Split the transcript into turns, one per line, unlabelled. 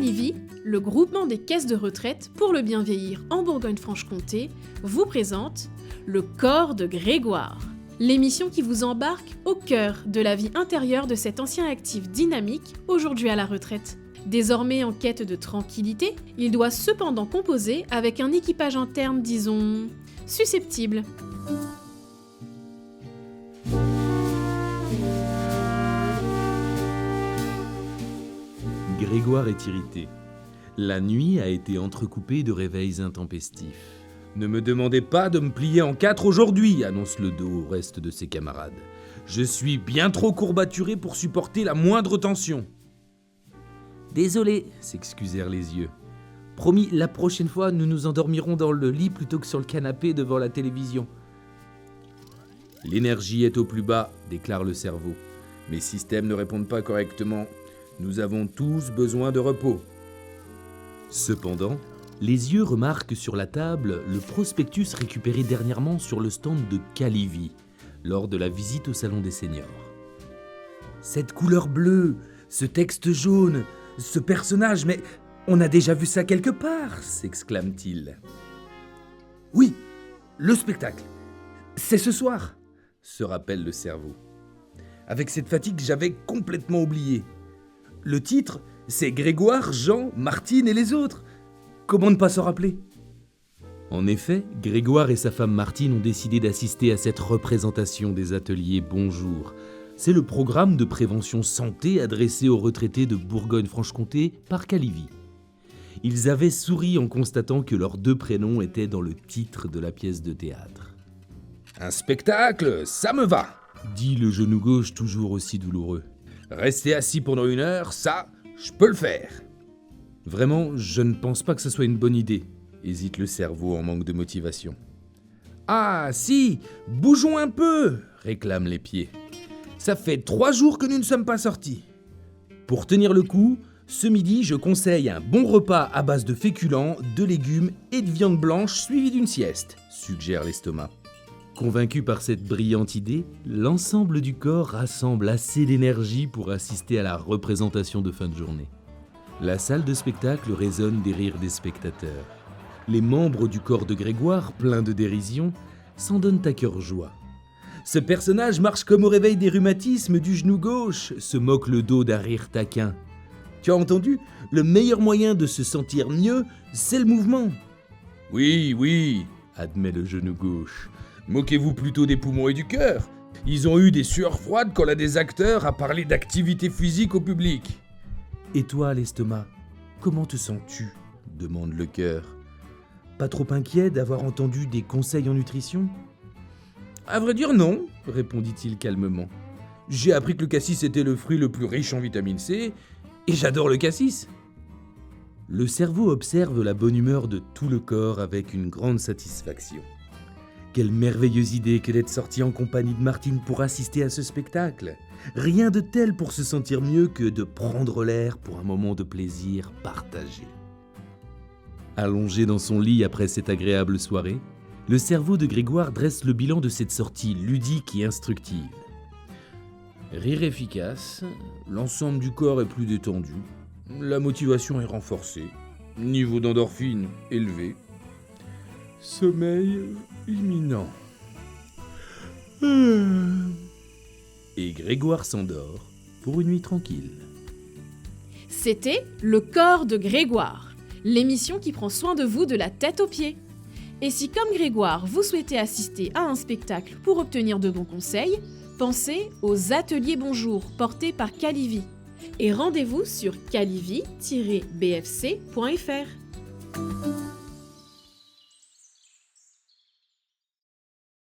Calivi, le groupement des caisses de retraite pour le bien vieillir en Bourgogne-Franche-Comté, vous présente Le corps de Grégoire, l'émission qui vous embarque au cœur de la vie intérieure de cet ancien actif dynamique, aujourd'hui à la retraite. Désormais en quête de tranquillité, il doit cependant composer avec un équipage interne, disons, susceptible.
Grégoire est irrité. La nuit a été entrecoupée de réveils intempestifs. « Ne me demandez pas de me plier en 4 aujourd'hui », annonce le dos au reste de ses camarades. « Je suis bien trop courbaturé pour supporter la moindre tension. » « Désolé », s'excusèrent les yeux. « Promis, la prochaine fois, nous nous endormirons dans le lit plutôt que sur le canapé devant la télévision. » « L'énergie est au plus bas », déclare le cerveau. « Mes systèmes ne répondent pas correctement. Nous avons tous besoin de repos. » Cependant, les yeux remarquent sur la table le prospectus récupéré dernièrement sur le stand de Calivi, lors de la visite au salon des seniors. « Cette couleur bleue, ce texte jaune, ce personnage, mais on a déjà vu ça quelque part !» s'exclame-t-il. « Oui, le spectacle, c'est ce soir !» se rappelle le cerveau. « Avec cette fatigue, j'avais complètement oublié. Le titre, c'est Grégoire, Jean, Martine et les autres. Comment ne pas s'en rappeler ?» En effet, Grégoire et sa femme Martine ont décidé d'assister à cette représentation des ateliers Bonjour. C'est le programme de prévention santé adressé aux retraités de Bourgogne-Franche-Comté par Calivi. Ils avaient souri en constatant que leurs 2 prénoms étaient dans le titre de la pièce de théâtre. « Un spectacle, ça me va !» dit le genou gauche toujours aussi douloureux. « Rester assis pendant 1 heure, ça, je peux le faire. » « Vraiment, je ne pense pas que ce soit une bonne idée, » hésite le cerveau en manque de motivation. « Ah, si, bougeons un peu !» réclament les pieds. « Ça fait 3 jours que nous ne sommes pas sortis. » Pour tenir le coup, ce midi, je conseille un bon repas à base de féculents, de légumes et de viande blanche suivi d'une sieste, suggère l'estomac. Convaincu par cette brillante idée, l'ensemble du corps rassemble assez d'énergie pour assister à la représentation de fin de journée. La salle de spectacle résonne des rires des spectateurs. Les membres du corps de Grégoire, pleins de dérision, s'en donnent à cœur joie. « Ce personnage marche comme au réveil des rhumatismes du genou gauche », se moque le dos d'un rire taquin. « Tu as entendu ? Le meilleur moyen de se sentir mieux, c'est le mouvement. »« Oui, oui, » admet le genou gauche. « Moquez-vous plutôt des poumons et du cœur. Ils ont eu des sueurs froides quand l'un des acteurs a parlé d'activité physique au public. » « Et toi, l'estomac, comment te sens-tu » demande le cœur. « Pas trop inquiet d'avoir entendu des conseils en nutrition ?»« À vrai dire, non, » répondit-il calmement. « J'ai appris que le cassis était le fruit le plus riche en vitamine C, et j'adore le cassis. » Le cerveau observe la bonne humeur de tout le corps avec une grande satisfaction. Quelle merveilleuse idée que d'être sorti en compagnie de Martine pour assister à ce spectacle. Rien de tel pour se sentir mieux que de prendre l'air pour un moment de plaisir partagé. Allongé dans son lit après cette agréable soirée, le cerveau de Grégoire dresse le bilan de cette sortie ludique et instructive. Rire efficace, l'ensemble du corps est plus détendu, la motivation est renforcée, niveau d'endorphine élevé, sommeil imminent. Et Grégoire s'endort pour une nuit tranquille.
C'était Le corps de Grégoire, l'émission qui prend soin de vous de la tête aux pieds. Et si, comme Grégoire, vous souhaitez assister à un spectacle pour obtenir de bons conseils, pensez aux ateliers Bonjour portés par Calivi. Et rendez-vous sur calivi-bfc.fr.